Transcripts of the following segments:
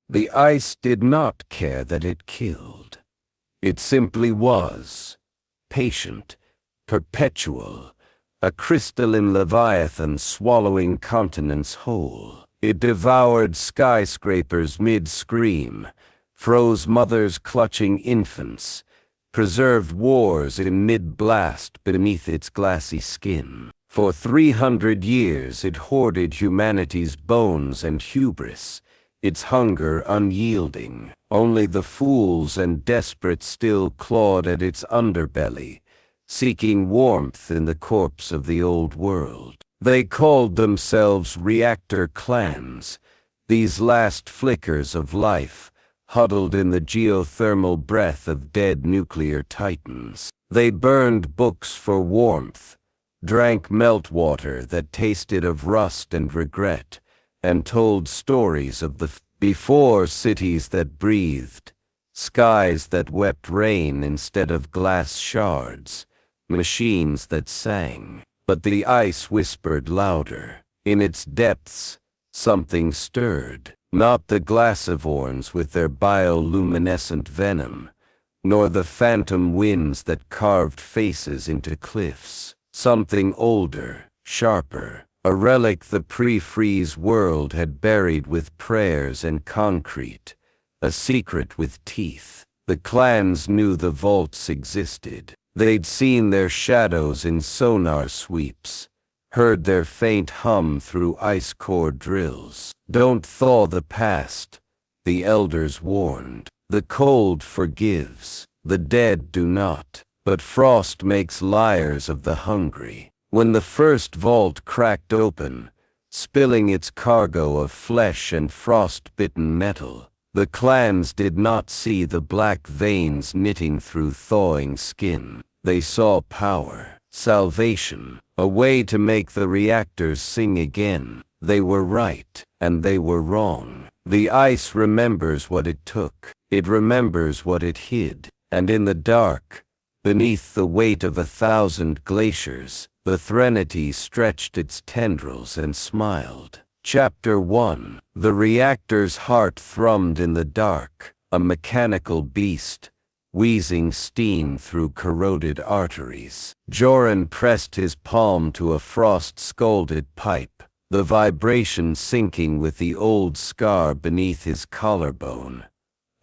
The ice did not care that it killed. It simply was. Patient, perpetual, a crystalline leviathan swallowing continents whole. It devoured skyscrapers mid-scream, froze mothers clutching infants, preserved wars in mid-blast beneath its glassy skin. For 300 years it hoarded humanity's bones and hubris, its hunger unyielding. Only the fools and desperate still clawed at its underbelly, seeking warmth in the corpse of the old world. They called themselves reactor clans, these last flickers of life, huddled in the geothermal breath of dead nuclear titans. They burned books for warmth, drank meltwater that tasted of rust and regret, and told stories of the before cities that breathed, skies that wept rain instead of glass shards, machines that sang. But the ice whispered louder. In its depths, something stirred. Not the Glacivorns with their bioluminescent venom, nor the phantom winds that carved faces into cliffs. Something older, sharper, a relic the pre-freeze world had buried with prayers and concrete, a secret with teeth. The clans knew the vaults existed. They'd seen their shadows in sonar sweeps, heard their faint hum through ice core drills. Don't thaw the past, the elders warned. The cold forgives, the dead do not, but frost makes liars of the hungry. When the first vault cracked open, spilling its cargo of flesh and frost-bitten metal, the clans did not see the black veins knitting through thawing skin. They saw power, salvation, a way to make the reactors sing again. They were right, and they were wrong. The ice remembers what it took. It remembers what it hid. And in the dark, beneath the weight of 1,000 glaciers, the Threnody stretched its tendrils and smiled. Chapter 1. The reactor's heart thrummed in the dark, a mechanical beast, wheezing steam through corroded arteries. Jorren pressed his palm to a frost-scalded pipe, the vibration sinking with the old scar beneath his collarbone.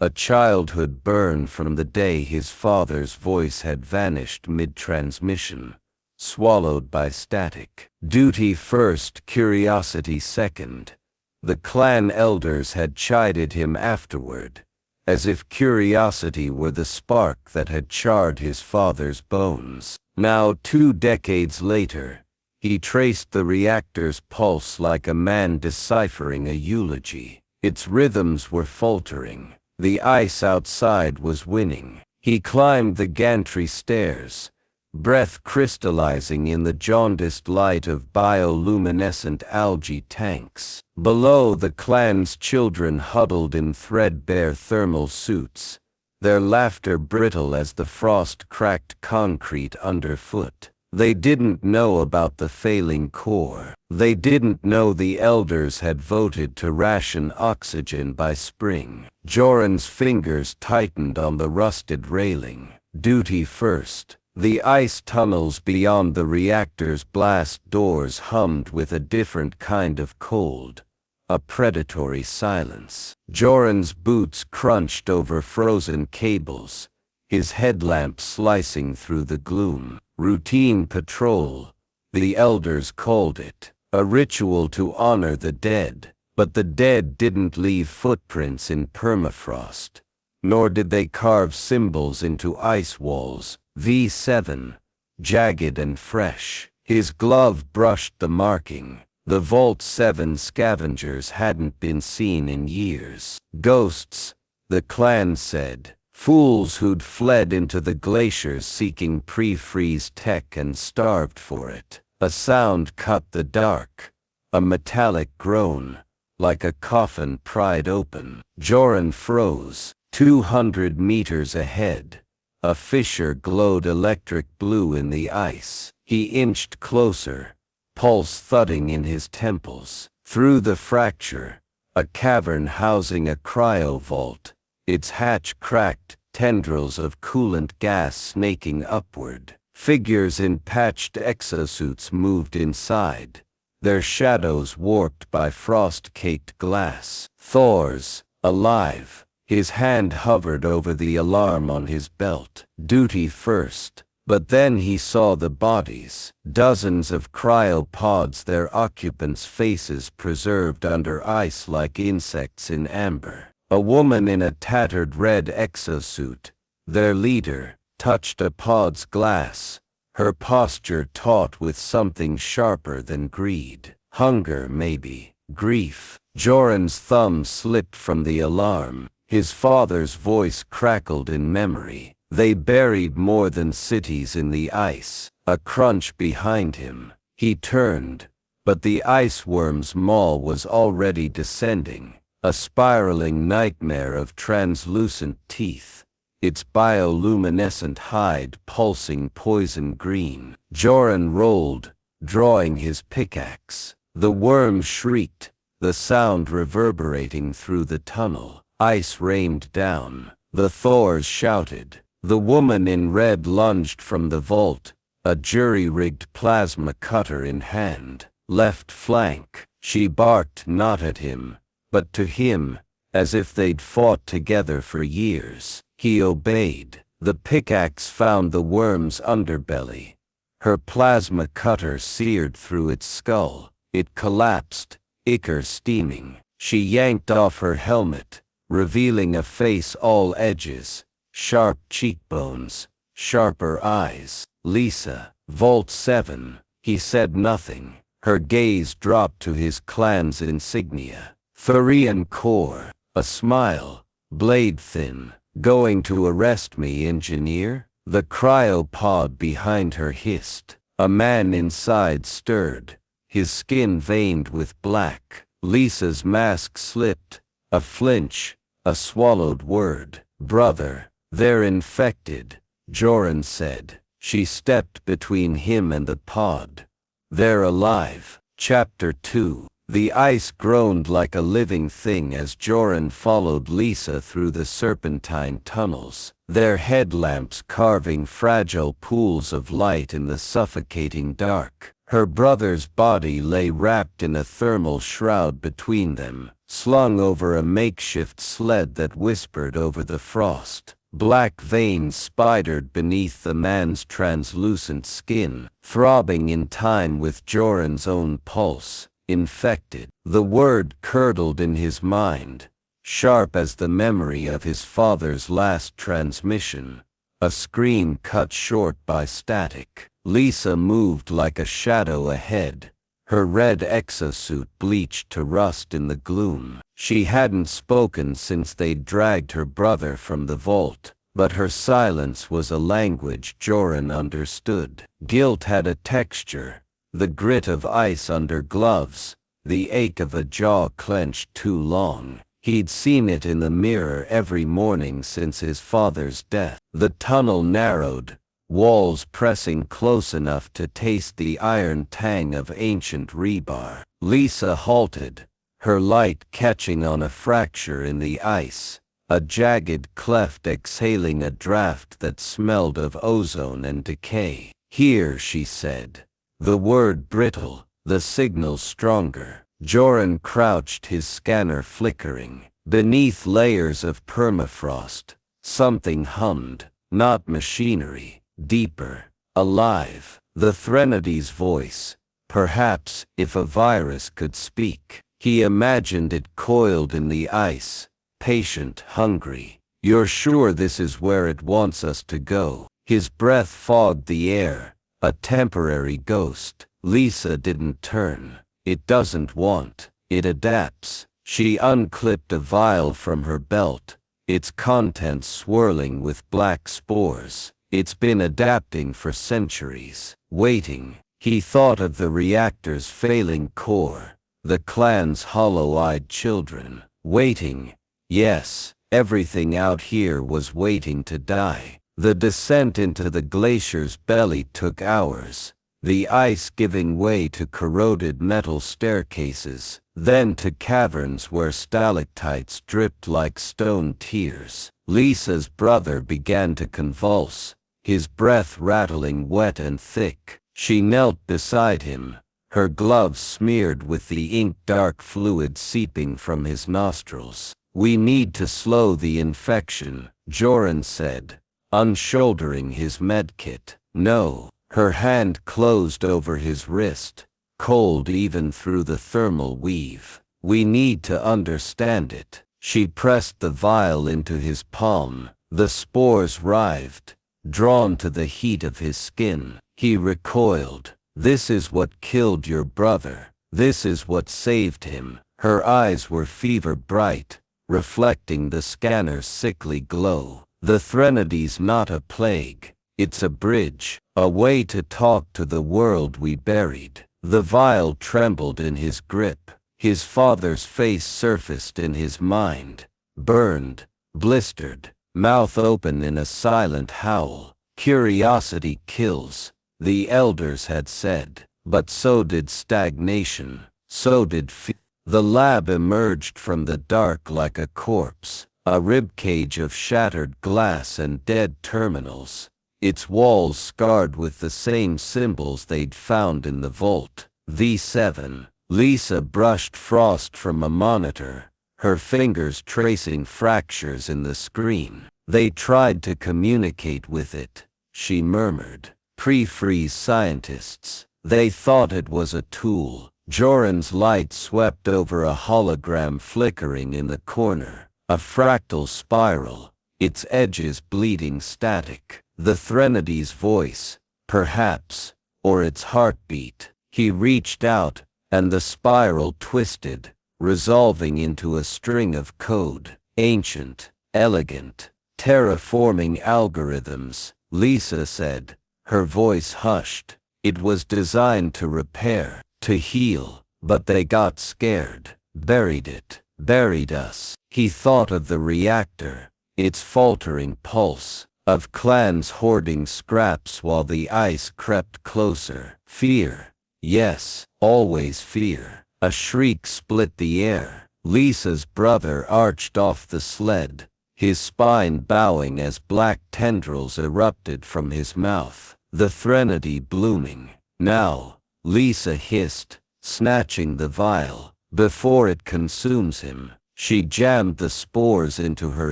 A childhood burn from the day his father's voice had vanished mid-transmission, swallowed by static. Duty first, curiosity second. The clan elders had chided him afterward, as if curiosity were the spark that had charred his father's bones. Now 2 decades later, he traced the reactor's pulse like a man deciphering a eulogy. Its rhythms were faltering. The ice outside was winning. He climbed the gantry stairs, breath crystallizing in the jaundiced light of bioluminescent algae tanks. Below, the clan's children huddled in threadbare thermal suits, their laughter brittle as the frost cracked concrete underfoot. They didn't know about the failing core. They didn't know the elders had voted to ration oxygen by spring. Jorren's fingers tightened on the rusted railing. Duty first. The ice tunnels beyond the reactor's blast doors hummed with a different kind of cold, a predatory silence. Jorren's boots crunched over frozen cables, his headlamp slicing through the gloom. Routine patrol, the elders called it, a ritual to honor the dead. But the dead didn't leave footprints in permafrost, nor did they carve symbols into ice walls. V7, jagged and fresh. His glove brushed the marking. The Vault 7 scavengers hadn't been seen in years. Ghosts, the clan said. Fools who'd fled into the glaciers seeking pre-freeze tech and starved for it. A sound cut the dark, a metallic groan, like a coffin pried open. Jorren froze. 200 meters ahead, a fissure glowed electric blue in the ice. He inched closer, pulse thudding in his temples. Through the fracture, A cavern housing a cryovault, its hatch cracked, tendrils of coolant gas snaking upward. Figures in patched exosuits moved inside, their shadows warped by frost-caked glass. Thor's, alive. His hand hovered over the alarm on his belt. Duty first. But then he saw the bodies. Dozens of cryopods, their occupants' faces preserved under ice like insects in amber. A woman in a tattered red exosuit, their leader, touched a pod's glass, her posture taut with something sharper than greed. Hunger, maybe. Grief. Jorren's thumb slipped from the alarm. His father's voice crackled in memory. They buried more than cities in the ice. A crunch behind him. He turned, but the ice worm's maw was already descending, a spiraling nightmare of translucent teeth, its bioluminescent hide pulsing poison green. Jorren rolled, drawing his pickaxe. The worm shrieked, the sound reverberating through the tunnel. Ice rained down. The thawers shouted. The woman in red lunged from the vault, a jury-rigged plasma cutter in hand. Left flank. She barked not at him, but to him, as if they'd fought together for years. He obeyed. The pickaxe found the worm's underbelly. Her plasma cutter seared through its skull. It collapsed, ichor steaming. She yanked off her helmet, revealing a face all edges, sharp cheekbones, sharper eyes. Lyssa, Vault 7. He said nothing. Her gaze dropped to his clan's insignia. Therian core. A smile, blade thin. Going to arrest me, engineer? The cryopod behind her hissed. A man inside stirred, his skin veined with black. Lyssa's mask slipped. A flinch, a swallowed word. Brother, they're infected, Jorren said. She stepped between him and the pod. They're alive. Chapter 2. The ice groaned like a living thing as Jorren followed Lyssa through the serpentine tunnels, their headlamps carving fragile pools of light in the suffocating dark. Her brother's body lay wrapped in a thermal shroud between them, slung over a makeshift sled that whispered over the frost. Black veins spidered beneath the man's translucent skin, throbbing in time with Jorren's own pulse. Infected. The word curdled in his mind, sharp as the memory of his father's last transmission. A scream cut short by static. Lyssa moved like a shadow ahead, her red exosuit bleached to rust in the gloom. She hadn't spoken since they'd dragged her brother from the vault, but her silence was a language Jorren understood. Guilt had a texture, the grit of ice under gloves, the ache of a jaw clenched too long. He'd seen it in the mirror every morning since his father's death. The tunnel narrowed, walls pressing close enough to taste the iron tang of ancient rebar. Lyssa halted, her light catching on a fracture in the ice, a jagged cleft exhaling a draft that smelled of ozone and decay. Here, she said. The word brittle, the signal stronger. Jorren crouched, his scanner flickering. Beneath layers of permafrost, something hummed, not machinery, deeper, alive. The Threnady's voice. Perhaps, if a virus could speak. He imagined it coiled in the ice, patient, hungry. You're sure this is where it wants us to go? His breath fogged the air. A temporary ghost. Lyssa didn't turn. It doesn't want. It adapts. She unclipped a vial from her belt, its contents swirling with black spores. It's been adapting for centuries. Waiting. He thought of the reactor's failing core, the clan's hollow-eyed children. Waiting. Yes, everything out here was waiting to die. The descent into the glacier's belly took hours. the ice giving way to corroded metal staircases, then to caverns where stalactites dripped like stone tears. Lyssa's brother began to convulse, his breath rattling wet and thick. She knelt beside him, her gloves smeared with the ink-dark fluid seeping from his nostrils. "We need to slow the infection," Jorren said, unshouldering his medkit. "No." Her hand closed over his wrist, cold even through the thermal weave. "We need to understand it." She pressed the vial into his palm. The spores writhed, drawn to the heat of his skin. He recoiled. "This is what killed your brother. This is what saved him." Her eyes were fever bright, reflecting the scanner's sickly glow. "The Threnady's not a plague. It's a bridge, a way to talk to the world we buried." The vial trembled in his grip. His father's face surfaced in his mind, burned, blistered, mouth open in a silent howl. "Curiosity kills," the elders had said, but so did stagnation, so did fear. The lab emerged from the dark like a corpse, a ribcage of shattered glass and dead terminals, its walls scarred with the same symbols they'd found in the vault. V7. Lyssa brushed frost from a monitor, her fingers tracing fractures in the screen. "They tried to communicate with it," she murmured. "Pre-freeze scientists. They thought it was a tool." Jorren's light swept over a hologram flickering in the corner, a fractal spiral, its edges bleeding static. The Threnady's voice, perhaps, or its heartbeat. He reached out, and the spiral twisted, resolving into a string of code. "Ancient, elegant, terraforming algorithms," Lyssa said, her voice hushed. "It was designed to repair, to heal, but they got scared, buried it, buried us." He thought of the reactor, its faltering pulse, of clans hoarding scraps while the ice crept closer. Fear. Yes, always fear. A shriek split the air. Lyssa's brother arched off the sled, his spine bowing as black tendrils erupted from his mouth. "The Threnody blooming. Now," Lyssa hissed, snatching the vial. "Before it consumes him." She jammed the spores into her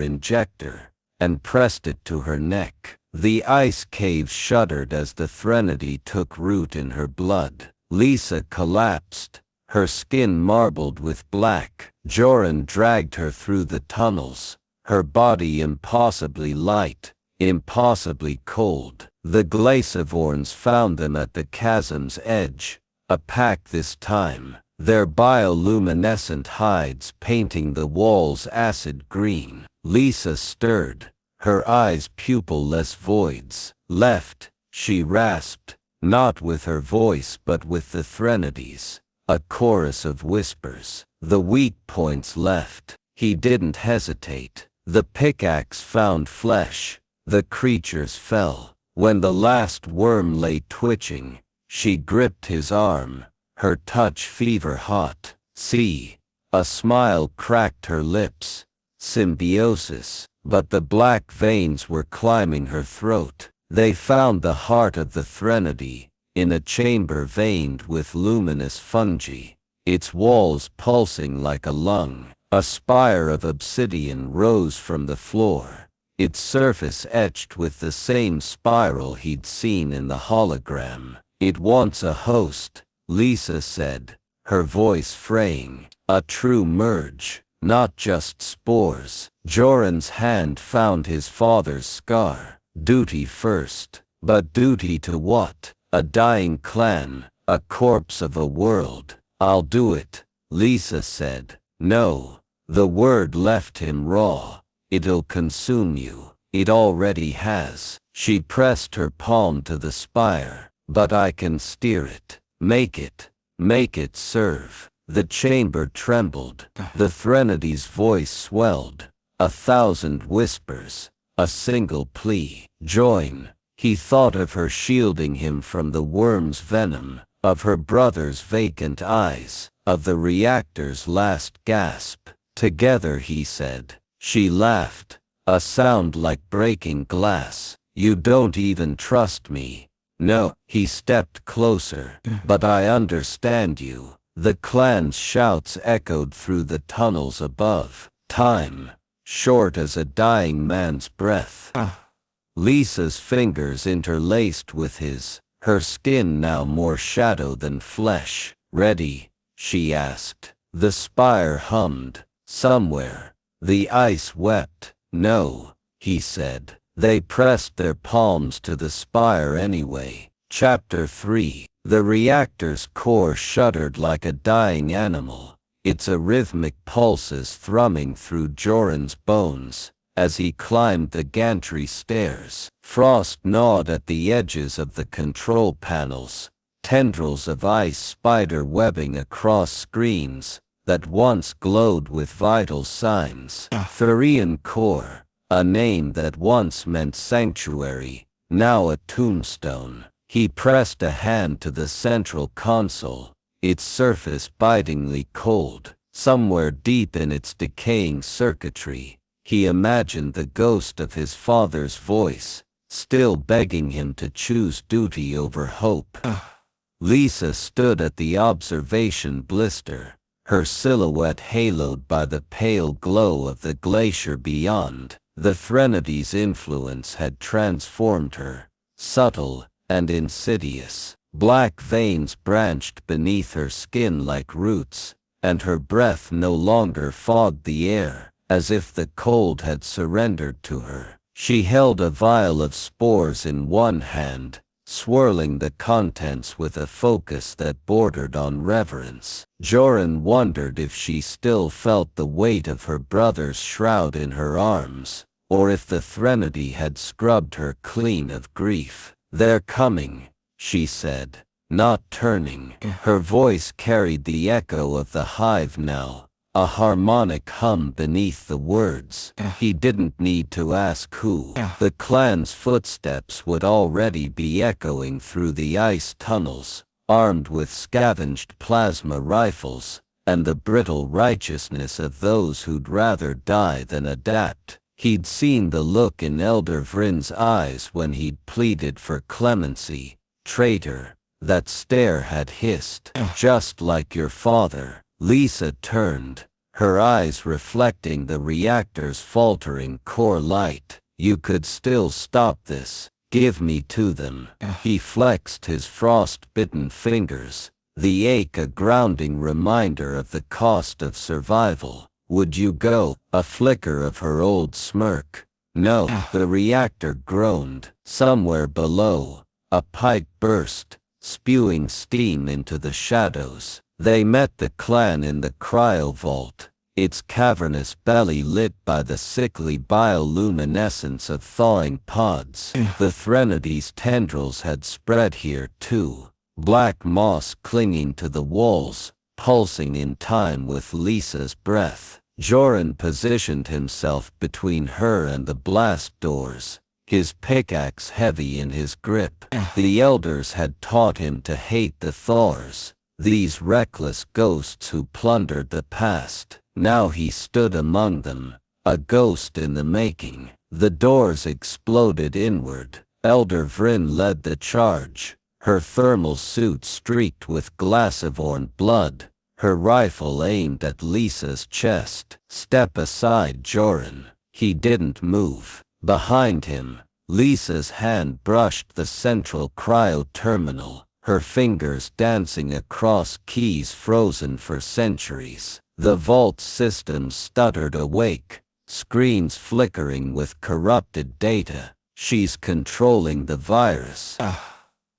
injector and pressed it to her neck. The ice caves shuddered as the Threnody took root in her blood. Lyssa collapsed, her skin marbled with black. Jorren dragged her through the tunnels, her body impossibly light, impossibly cold. The Glacivorns found them at the chasm's edge, a pack this time, their bioluminescent hides painting the walls acid green. Lyssa stirred, her eyes pupil-less voids. "Left," she rasped, not with her voice but with the Threnady's, a chorus of whispers. "The weak points left." He didn't hesitate. The pickaxe found flesh, the creatures fell. When the last worm lay twitching, she gripped his arm, her touch fever-hot. "See." A smile cracked her lips. Symbiosis. But the black veins were climbing her throat. They found the heart of the Threnody, in a chamber veined with luminous fungi, its walls pulsing like a lung. A spire of obsidian rose from the floor, its surface etched with the same spiral he'd seen in the hologram. "It wants a host," Lyssa said, her voice fraying. "A true merge, not just spores." Jorren's hand found his father's scar. "Duty first." But duty to what? A dying clan, a corpse of a world. "I'll do it," Lyssa said. "No." The word left him raw. "It'll consume you. It already has." She pressed her palm to the spire. "But I can steer it. Make it serve." The chamber trembled. The Threnady's voice swelled. 1,000 whispers. A single plea. "Join." He thought of her shielding him from the worm's venom, of her brother's vacant eyes, of the reactor's last gasp. Together, he said. She laughed, a sound like breaking glass. You don't even trust me. No, he stepped closer. But I understand you. The clan's shouts echoed through the tunnels above. Time, short as a dying man's breath. Lyssa's fingers interlaced with his, her skin now more shadow than flesh. Ready? She asked. The spire hummed. Somewhere. The ice wept. No, he said. They pressed their palms to the spire anyway. Chapter 3. The reactor's core shuddered like a dying animal, its arrhythmic pulses thrumming through Jorren's bones. As he climbed the gantry stairs, frost gnawed at the edges of the control panels, tendrils of ice spider webbing across screens that once glowed with vital signs. Therian core, a name that once meant sanctuary, now a tombstone. He pressed a hand to the central console, its surface bitingly cold. Somewhere deep in its decaying circuitry, he imagined the ghost of his father's voice, still begging him to choose duty over hope. Lyssa stood at the observation blister, her silhouette haloed by the pale glow of the glacier beyond. The Threnady's influence had transformed her, subtle and insidious. Black veins branched beneath her skin like roots, and her breath no longer fogged the air, as if the cold had surrendered to her. She held a vial of spores in one hand, swirling the contents with a focus that bordered on reverence. Jorren wondered if she still felt the weight of her brother's shroud in her arms, or if the Threnody had scrubbed her clean of grief. They're coming, she said, not turning. Her voice carried the echo of the hive now, a harmonic hum beneath the words. He didn't need to ask who. The clan's footsteps would already be echoing through the ice tunnels, armed with scavenged plasma rifles, and the brittle righteousness of those who'd rather die than adapt. He'd seen the look in Elder Vrin's eyes when he'd pleaded for clemency. Traitor. That stare had hissed. Just like your father. Lyssa turned, her eyes reflecting the reactor's faltering core light. You could still stop this. Give me to them. He flexed his frost-bitten fingers, the ache a grounding reminder of the cost of survival. Would you go? A flicker of her old smirk. No, the reactor groaned. Somewhere below, a pipe burst, spewing steam into the shadows. They met the clan in the cryo-vault, its cavernous belly lit by the sickly bioluminescence of thawing pods. The Threnady's tendrils had spread here too, black moss clinging to the walls, pulsing in time with Lyssa's breath. Jorren positioned himself between her and the blast doors, his pickaxe heavy in his grip. The elders had taught him to hate the thawers, these reckless ghosts who plundered the past. Now he stood among them, a ghost in the making. The doors exploded inward. Elder Vrin led the charge, her thermal suit streaked with Glacivorn blood, her rifle aimed at Lyssa's chest. Step aside, Jorren. He didn't move. Behind him, Lyssa's hand brushed the central cryo-terminal, her fingers dancing across keys frozen for centuries. The vault systems stuttered awake, screens flickering with corrupted data. She's controlling the virus.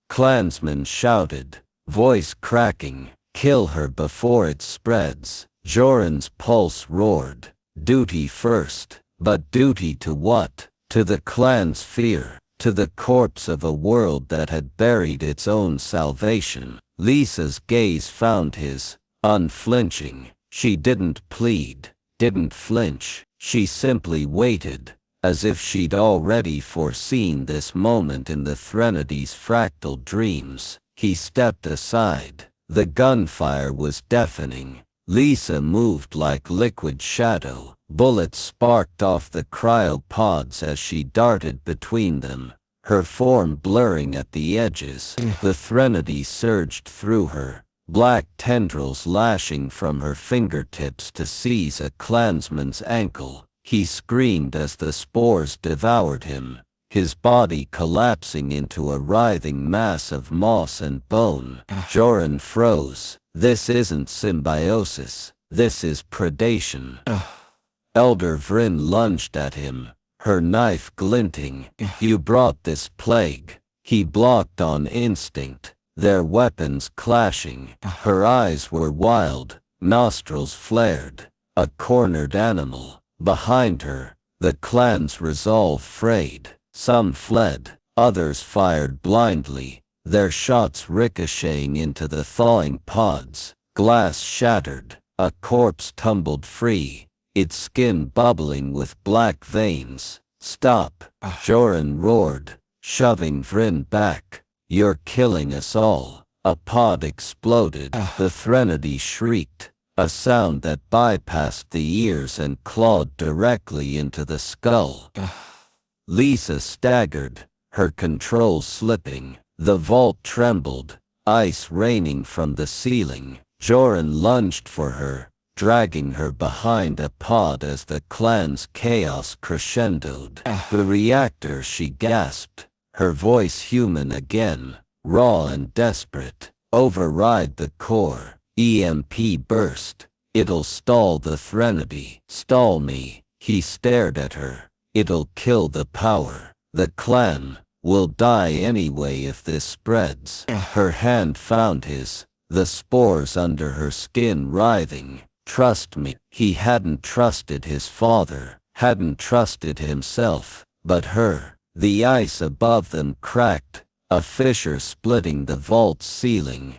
Clansmen shouted, voice cracking. Kill her before it spreads. Jorren's pulse roared. Duty first. But duty to what? To the clan's fear. To the corpse of a world that had buried its own salvation. Lyssa's gaze found his, unflinching. She didn't plead, didn't flinch. She simply waited, as if she'd already foreseen this moment in the Threnady's fractal dreams. He stepped aside. The gunfire was deafening. Lyssa moved like liquid shadow. Bullets sparked off the cryopods as she darted between them, her form blurring at the edges. The Threnody surged through her, black tendrils lashing from her fingertips to seize a clansman's ankle. He screamed as the spores devoured him, his body collapsing into a writhing mass of moss and bone. Jorren froze. This isn't symbiosis. This is predation. Elder Vryn lunged at him, her knife glinting. You brought this plague. He blocked on instinct, their weapons clashing. Her eyes were wild, nostrils flared. A cornered animal. Behind her, the clan's resolve frayed. Some fled, others fired blindly, their shots ricocheting into the thawing pods. Glass shattered, a corpse tumbled free, its skin bubbling with black veins. Stop, Jorren roared, shoving Vryn back. You're killing us all. A pod exploded. The Threnody shrieked, a sound that bypassed the ears and clawed directly into the skull. Lyssa staggered, her control slipping. The vault trembled, ice raining from the ceiling. Jorren lunged for her, dragging her behind a pod as the clan's chaos crescendoed. The reactor, she gasped, her voice human again, raw and desperate. Override the core. EMP burst. It'll stall the Threnody. Stall me. He stared at her. It'll kill the power. The clan will die anyway if this spreads. Her hand found his, the spores under her skin writhing. Trust me. He hadn't trusted his father, hadn't trusted himself, but her. The ice above them cracked, a fissure splitting the vault's ceiling.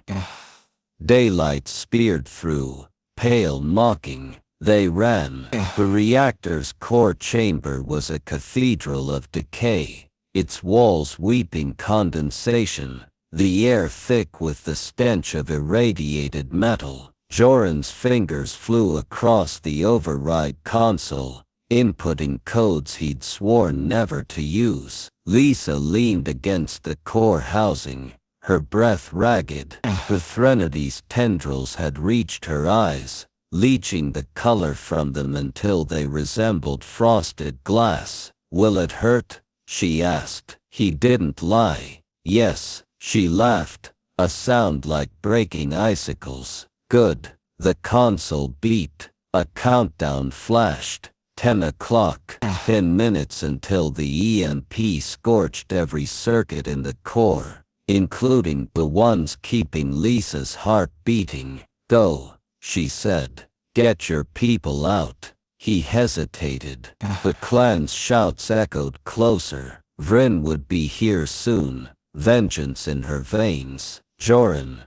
Daylight speared through, pale mocking. They ran. The reactor's core chamber was a cathedral of decay, its walls weeping condensation, the air thick with the stench of irradiated metal. Jorren's fingers flew across the override console, inputting codes he'd sworn never to use. Lyssa leaned against the core housing, her breath ragged. The Threnady's tendrils had reached her eyes, leaching the color from them until they resembled frosted glass. Will it hurt? She asked. He didn't lie. Yes, she laughed, a sound like breaking icicles. Good. The console beeped. A countdown flashed. 10 o'clock. 10 minutes until the EMP scorched every circuit in the core, including the ones keeping Lyssa's heart beating. Go, she said. Get your people out. He hesitated. The clan's shouts echoed closer. Vryn would be here soon, vengeance in her veins. Jorren.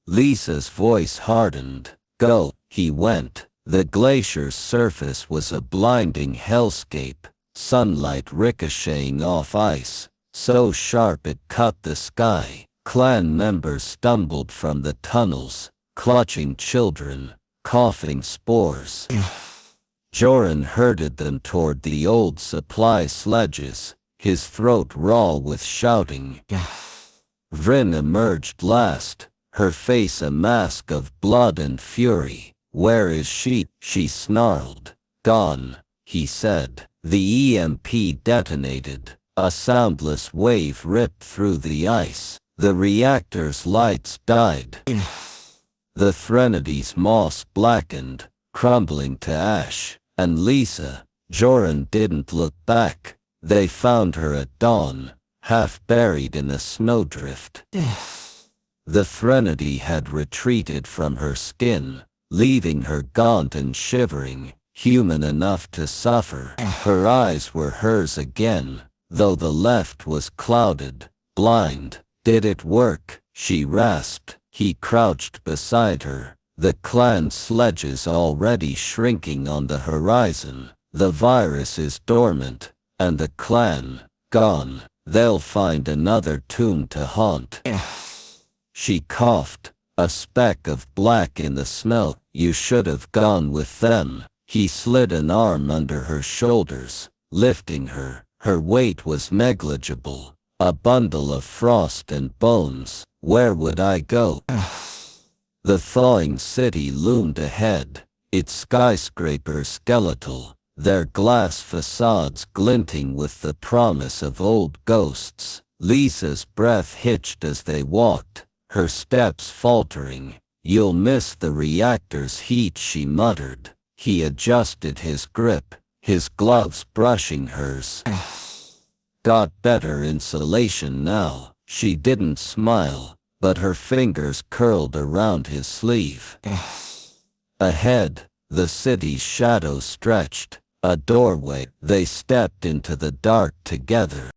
Lyssa's voice hardened. Go. He went. The glacier's surface was a blinding hellscape, sunlight ricocheting off ice, so sharp it cut the sky. Clan members stumbled from the tunnels, clutching children, coughing spores. Jorren herded them toward the old supply sledges, his throat raw with shouting. Vryn emerged last, her face a mask of blood and fury. Where is she? She snarled. Gone, he said. The EMP detonated. A soundless wave ripped through the ice. The reactor's lights died. The Threnady's moss blackened, crumbling to ash. And Lyssa, Jorren didn't look back. They found her at dawn, half buried in a snowdrift. The Threnody had retreated from her skin, leaving her gaunt and shivering, human enough to suffer. Her eyes were hers again, though the left was clouded, blind. Did it work? She rasped. He crouched beside her, the clan sledges already shrinking on the horizon. The virus is dormant, and the clan, gone. They'll find another tomb to haunt. She coughed, a speck of black in the smell. You should have gone with them. He slid an arm under her shoulders, lifting her. Her weight was negligible, a bundle of frost and bones. Where would I go? The thawing city loomed ahead, its skyscrapers skeletal, their glass facades glinting with the promise of old ghosts. Lyssa's breath hitched as they walked, her steps faltering. You'll miss the reactor's heat, she muttered. He adjusted his grip, his gloves brushing hers. Got better insulation now. She didn't smile, but her fingers curled around his sleeve. Ahead, the city's shadow stretched, a doorway. They stepped into the dark together.